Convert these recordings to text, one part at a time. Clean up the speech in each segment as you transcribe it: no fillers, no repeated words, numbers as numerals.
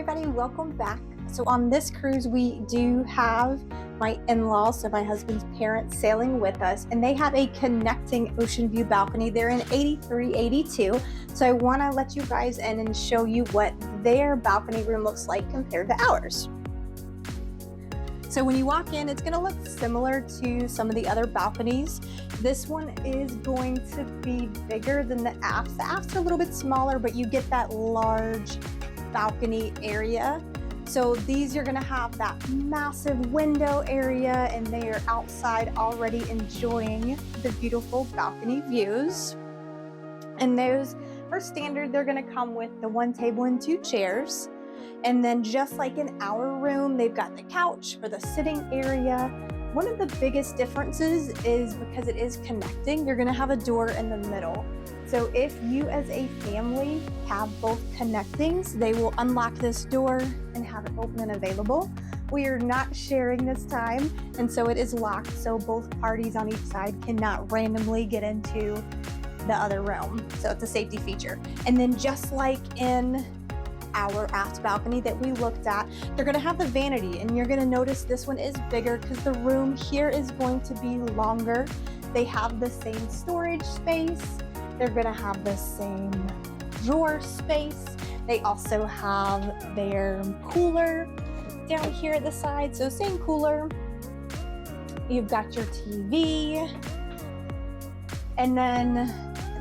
everybody, welcome back. So on this cruise we do have my in-laws, so my husband's parents, sailing with us, and they have a connecting ocean view balcony. They're in 8382, so I want to let you guys in and show you what their balcony room looks like compared to ours. So when you walk in, it's going to look similar to some of the other balconies. This one is going to be bigger than the aft. The aft's a little bit smaller, but you get that large balcony area. So these, you're going to have that massive window area, and they are outside already enjoying the beautiful balcony views. And those are standard. They're going to come with the one table and two chairs. And then just like in our room, they've got the couch for the sitting area. One of the biggest differences is because it is connecting, you're going to have a door in the middle. So if you as a family have both connectings, they will unlock this door and have it open and available. We are not sharing this time, and so it is locked, so both parties on each side cannot randomly get into the other room. So it's a safety feature. And then just like in our aft balcony that we looked at, they're going to have the vanity, and you're going to notice this one is bigger because the room here is going to be longer. They have the same storage space. They're going to have the same drawer space. They also have their cooler down here at the side, so same cooler. You've got your TV, and then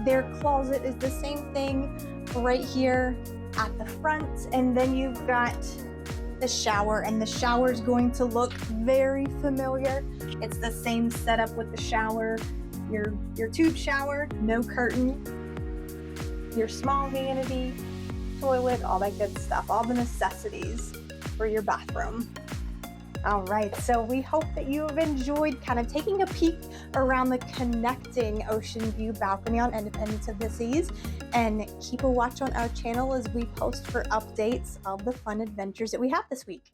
their closet is the same thing right here at the front. And then you've got the shower, and the shower is going to look very familiar. It's the same setup with the shower, your tube shower, no curtain, your small vanity, toilet, all that good stuff, all the necessities for your bathroom. All right, so we hope that you have enjoyed kind of taking a peek around the connecting ocean view balcony on Independence of the Seas, and keep a watch on our channel as we post for updates of the fun adventures that we have this week.